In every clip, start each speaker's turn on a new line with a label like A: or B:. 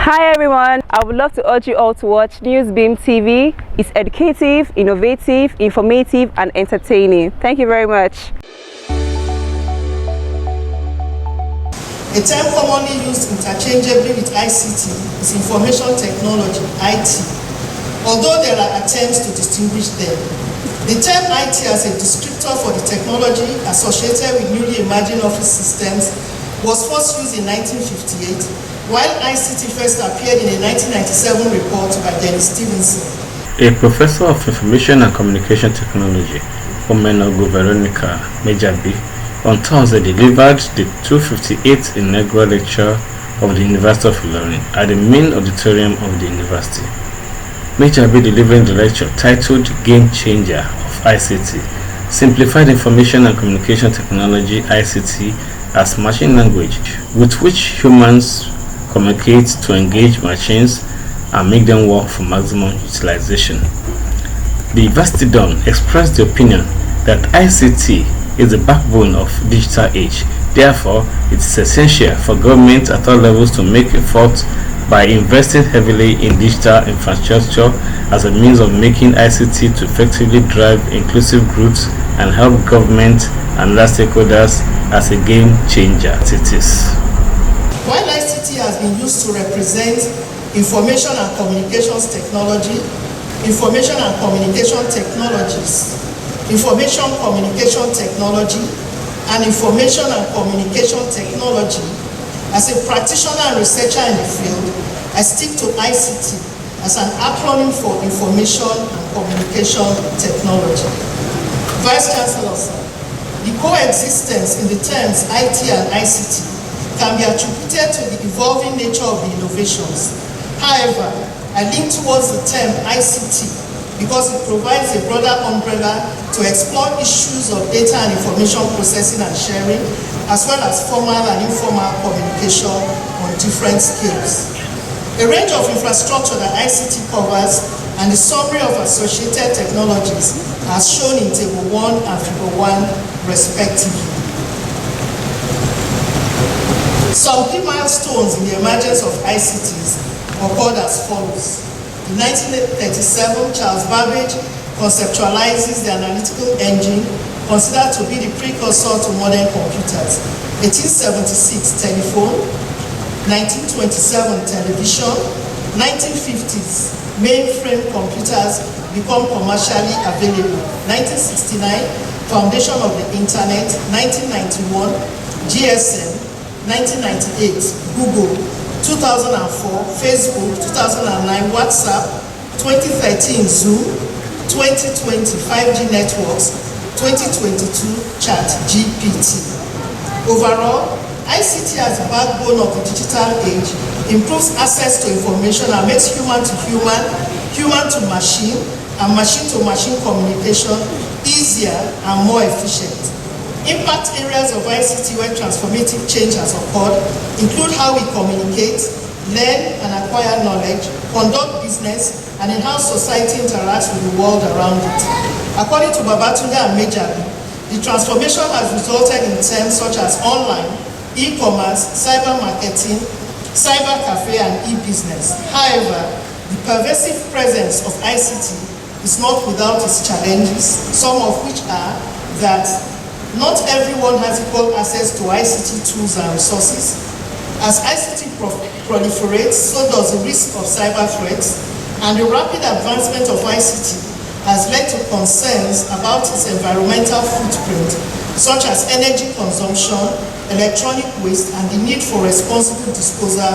A: Hi everyone, I would love to urge you all to watch Newsbeam TV. It's educative, innovative, informative and entertaining. Thank you very much.
B: A term commonly used interchangeably with ICT is information technology, IT. Although there are attempts to distinguish them, the term IT as a descriptor for the technology associated with newly emerging office systems was first used in 1958, while ICT first appeared in a 1997 report by Dennis Stevenson.
C: A professor of information and communication technology, Mejabi, Mejabi, on Thursday delivered the 258th inaugural lecture of the University of Unilorin at the main auditorium of the university. Mejabi delivering the lecture titled Game Changer of ICT, Simplified Information and Communication Technology ICT as Machine Language with which humans communicate to engage machines and make them work for maximum utilization. The University Don expressed the opinion that ICT is the backbone of digital age. Therefore, it is essential for government at all levels to make efforts by investing heavily in digital infrastructure as a means of making ICT to effectively drive inclusive growth and help government and other stakeholders as a game changer it is.
B: While ICT has been used to represent information and communications technology, information and communication technologies, information communication technology, and information and communication technology, as a practitioner and researcher in the field, I stick to ICT as an acronym for information and communication technology. Vice Chancellor, sir, the coexistence in the terms IT and ICT can be attributed to the evolving nature of the innovations. However, I lean towards the term ICT because it provides a broader umbrella to explore issues of data and information processing and sharing, as well as formal and informal communication on different scales. A range of infrastructure that ICT covers and the summary of associated technologies are shown in Table 1 and Figure 1 respectively. Some key milestones in the emergence of ICTs occurred as follows. In 1937, Charles Babbage conceptualizes the analytical engine, considered to be the precursor to modern computers. 1876, telephone. 1927, television. 1950s, mainframe computers become commercially available. 1969, foundation of the internet. 1991, GSM. 1998, Google. 2004, Facebook. 2009, WhatsApp. 2013, Zoom. 2020, 5G networks. 2022, ChatGPT. Overall, ICT as the backbone of the digital age improves access to information and makes human to human, human to machine, and machine to machine communication easier and more efficient. Impact areas of ICT where transformative change has occurred include how we communicate, learn and acquire knowledge, conduct business, and in how society interacts with the world around it. According to Babatunde and Mejabi, the transformation has resulted in terms such as online, e-commerce, cyber marketing, cyber cafe, and e-business. However, the pervasive presence of ICT is not without its challenges, some of which are that not everyone has equal access to ICT tools and resources. As ICT proliferates, so does the risk of cyber threats, and the rapid advancement of ICT has led to concerns about its environmental footprint, such as energy consumption, electronic waste, and the need for responsible disposal.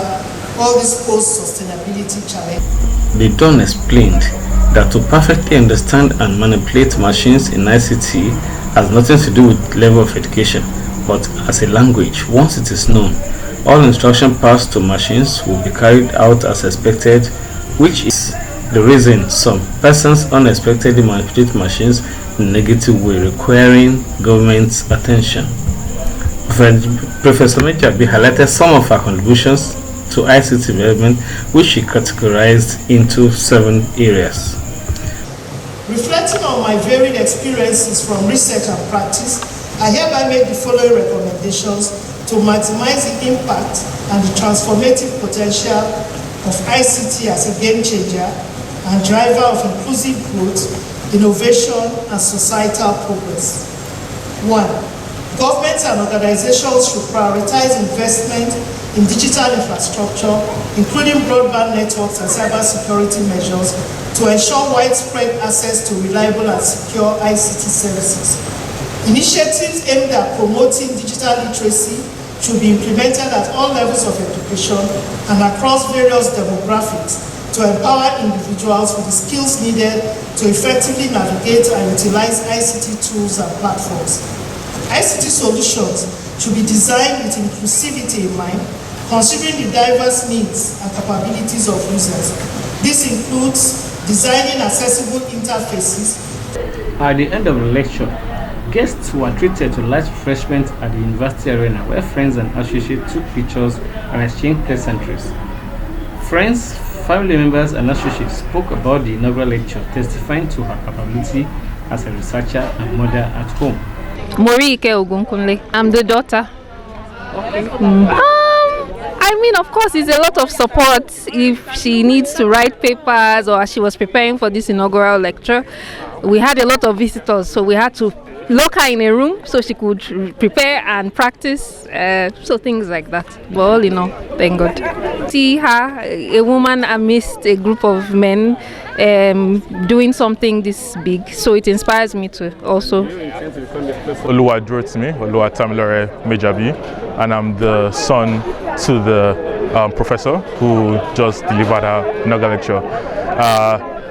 B: All these pose sustainability challenges.
C: The Don explained that to perfectly understand and manipulate machines in ICT has nothing to do with level of education, but as a language, once it is known, all instruction passed to machines will be carried out as expected, which is the reason some persons unexpectedly manipulate machines in a negative way, requiring government's attention. Professor Mejabi highlighted some of her contributions to ICT development, which she categorized into 7 areas.
B: Reflecting on my varied experiences from research and practice, I hereby make the following recommendations to maximize the impact and the transformative potential of ICT as a game changer and driver of inclusive growth, innovation, and societal progress. 1. Governments and organizations should prioritize investment in digital infrastructure, including broadband networks and cybersecurity measures, to ensure widespread access to reliable and secure ICT services. Initiatives aimed at promoting digital literacy should be implemented at all levels of education and across various demographics to empower individuals with the skills needed to effectively navigate and utilize ICT tools and platforms. ICT solutions should be designed with inclusivity in mind, considering the diverse needs and capabilities of users. This includes designing accessible interfaces.
C: At the end of the lecture, guests were treated to light refreshment at the university arena where friends and associates took pictures and exchanged pleasantries. Friends, family members and associates spoke about the inaugural lecture, testifying to her capability as a researcher and mother at home.
D: Morike Ogunkunle. I'm the daughter.
C: Okay.
D: I mean, of course, it's a lot of support if she needs to write papers or as she was preparing for this inaugural lecture. We had a lot of visitors, so we had to lock her in a room so she could prepare and practice, so things like that. But all in all, thank God. See her, a woman amidst a group of men, doing something this big, so it inspires me to also.
E: Oluwa Tamilore Mejabi, and I'm the son to the professor who just delivered her inaugural lecture.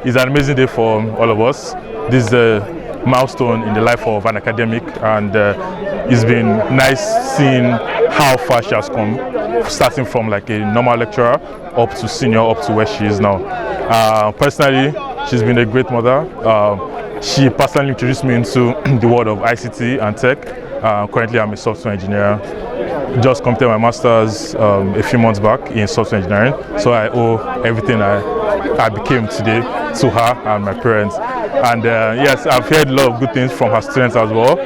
E: It's an amazing day for all of us. This is a milestone in the life of an academic, and it's been nice seeing how far she has come, starting from like a normal lecturer up to senior, up to where she is now. Personally, she's been a great mother. She personally introduced me into the world of ICT and tech. Currently, I'm a software engineer. Just completed my master's a few months back in software engineering, so I owe everything I became today to her and my parents. And yes, I've heard a lot of good things from her students as well.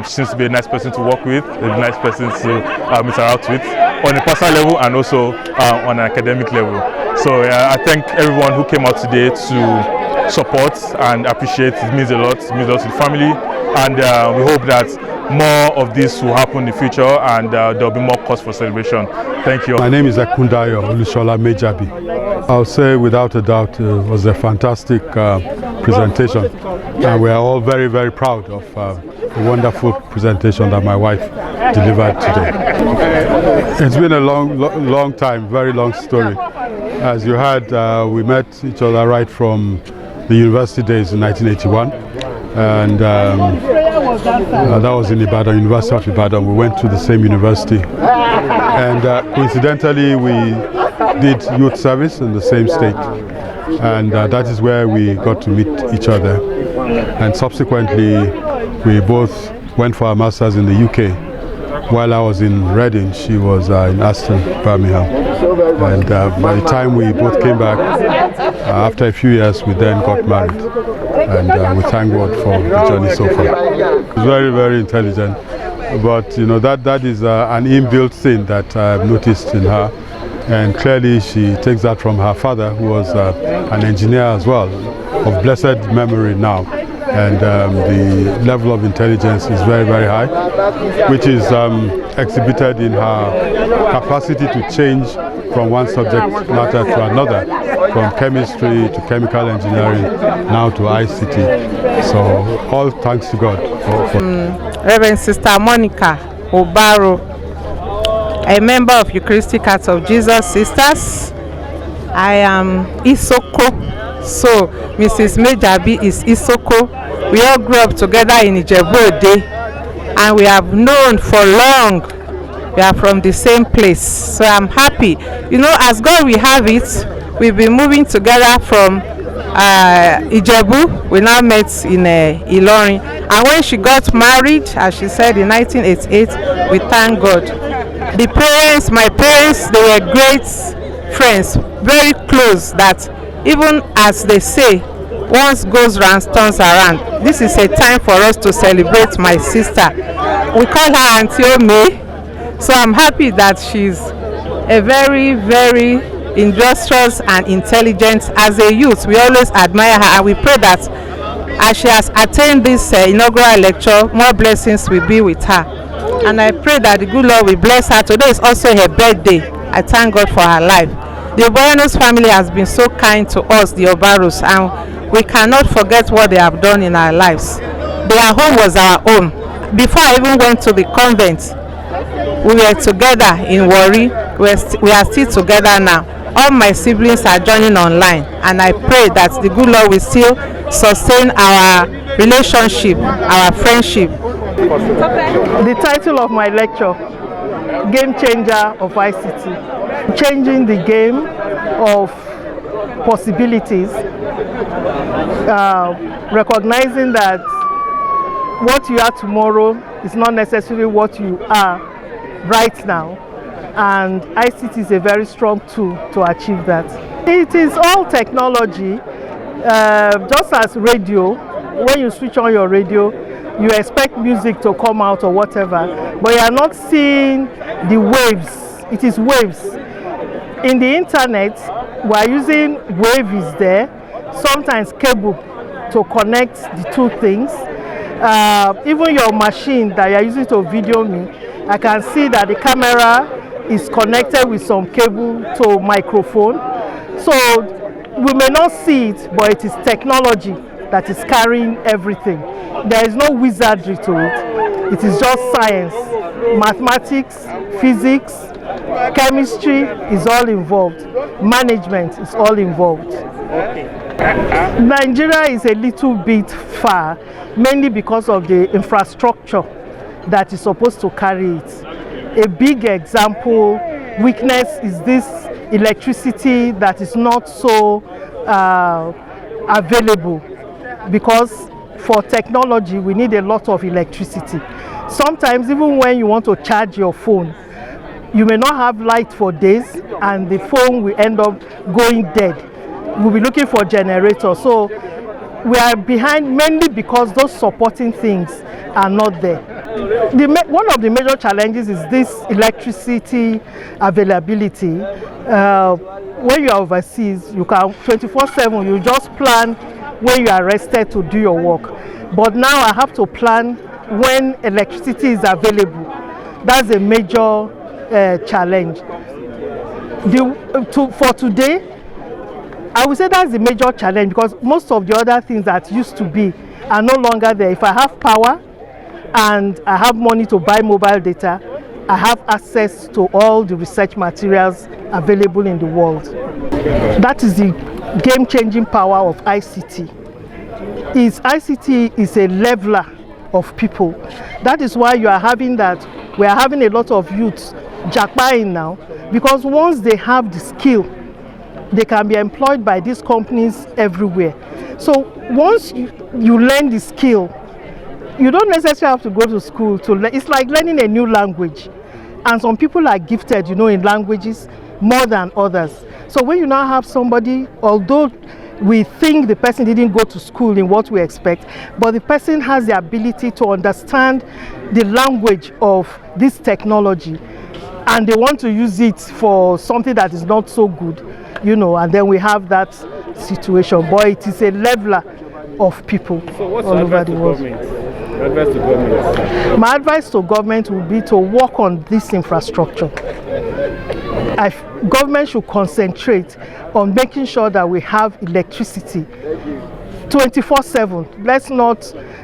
E: She seems to be a nice person to work with, a nice person to interact with on a personal level and also on an academic level. So I thank everyone who came out today to support and appreciate. It means a lot. It means a lot to the family, and we hope that more of this will happen in the future, and there will be more cause for celebration. Thank you.
F: My name is Akundayo Olusola Mejabi. I'll say without a doubt it was a fantastic presentation, and we are all very, very proud of the wonderful presentation that my wife delivered today. It's been a long time, very long story. As you heard, we met each other right from the university days in 1981, and that was in Ibadan, University of Ibadan. We went to the same university, and coincidentally we did youth service in the same state, and that is where we got to meet each other. And subsequently we both went for our masters in the UK. While I was in Reading, she was in Aston, Birmingham. And by the time we both came back, after a few years, we then got married. And we thank God for the journey so far. She's very, very intelligent. But you know, that is an inbuilt thing that I've noticed in her. And clearly she takes that from her father, who was an engineer as well, of blessed memory now. And the level of intelligence is very, very high, which is exhibited in her capacity to change from one subject matter to another, from chemistry to chemical engineering, now to ICT. So all thanks to God.
G: Reverend Sister Monica Obaro, a member of Eucharistic Heart of Jesus Sisters. I am Isoko. So Mrs. Mejabi is Isoko. We all grew up together in Ijebu-Ode, and we have known for long. We are from the same place, so I'm happy. You know, as God will have it, we've been moving together from Ijebu. We now met in Ilorin, and when she got married, as she said, in 1988, we thank God. The parents, my parents, they were great friends, very close, that even as they say, once goes round, turns around. This is a time for us to celebrate my sister. We call her Auntie Ome, so I'm happy that she's a very, very industrious and intelligent. As a youth, we always admire her, and we pray that as she has attained this inaugural lecture, more blessings will be with her. And I pray that the good Lord will bless her. Today is also her birthday. I thank God for her life. The Obaro's family has been so kind to us, the Obaros, and we cannot forget what they have done in our lives. Their home was our own. Before I even went to the convent, we were together in Warri. We are still together now. All my siblings are joining online, and I pray that the good Lord will still sustain our relationship, our friendship.
B: The title of my lecture, Game Changer of ICT, changing the game of possibilities, recognizing that what you are tomorrow is not necessarily what you are right now, and ICT is a very strong tool to achieve that. It is all technology, just as radio. When you switch on your radio, you expect music to come out or whatever, but you are not seeing the waves. It is waves. In the internet, we are using wave is there, sometimes cable to connect the two things. Even your machine that you are using to video me, I can see that the camera is connected with some cable to microphone. So we may not see it, but it is technology that is carrying everything. There is no wizardry to it. It is just science. Mathematics, physics, chemistry is all involved. Management is all involved. Nigeria is a little bit far, mainly because of the infrastructure that is supposed to carry it. A big example, weakness, is this electricity that is not so available, because for technology we need a lot of electricity. Sometimes even when you want to charge your phone, you may not have light for days and the phone will end up going dead. We'll be looking for generators. So we are behind mainly because those supporting things are not there. One of the major challenges is this electricity availability. When you are overseas, you can 24/7, you just plan when you are rested to do your work. But now I have to plan when electricity is available. That's a major challenge. For today, I would say that's the major challenge, because most of the other things that used to be are no longer there. If I have power and I have money to buy mobile data, I have access to all the research materials available in the world. That is the game-changing power of ICT. ICT is a leveler of people. That is why you are having that. We are having a lot of youths jackpying now, because once they have the skill, they can be employed by these companies everywhere. So once you learn the skill, you don't necessarily have to go to school to learn. It's like learning a new language. And some people are gifted, in languages more than others. So when you now have somebody, although we think the person didn't go to school in what we expect, but the person has the ability to understand the language of this technology, and they want to use it for something that is not so good, and then we have that situation. But it is a leveler of people all over the world. My advice to government would be to work on this infrastructure. Government should concentrate on making sure that we have electricity 24/7. Let's not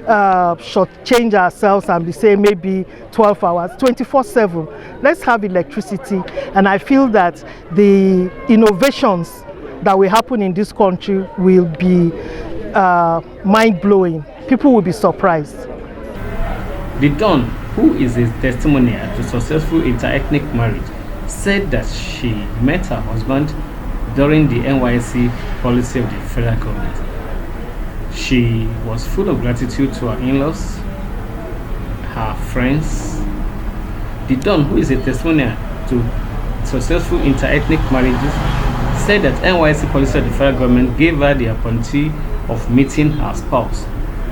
B: shortchange ourselves and be saying maybe 12 hours, 24/7. Let's have electricity, and I feel that the innovations that will happen in this country will be mind-blowing. People will be surprised.
C: The Don, who is a testimonial to successful inter-ethnic marriage, said that she met her husband during the NYSC policy of the federal government. She was full of gratitude to her in-laws, her friends. The Don, who is a testimonial to successful inter-ethnic marriages, said that NYSC policy of the federal government gave her the opportunity of meeting her spouse.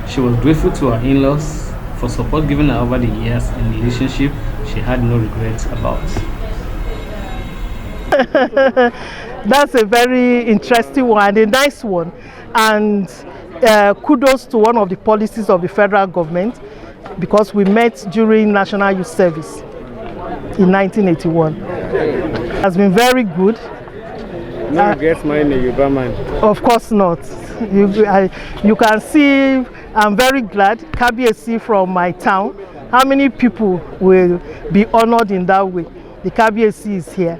C: She was grateful to her in-laws for support given her over the years in the relationship she had no regrets about.
B: That's a very interesting one, a nice one, and kudos to one of the policies of the federal government, because we met during National Youth Service in 1981. It has been very good.
C: No regrets marrying a Yoruba man?
B: Of course not. You can see I'm very glad, Kabiyesi from my town. How many people will be honored in that way? The Kabiyesi is here.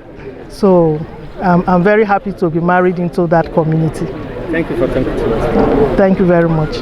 B: So I'm very happy to be married into that community.
C: Thank you for coming to us.
B: Thank you very much.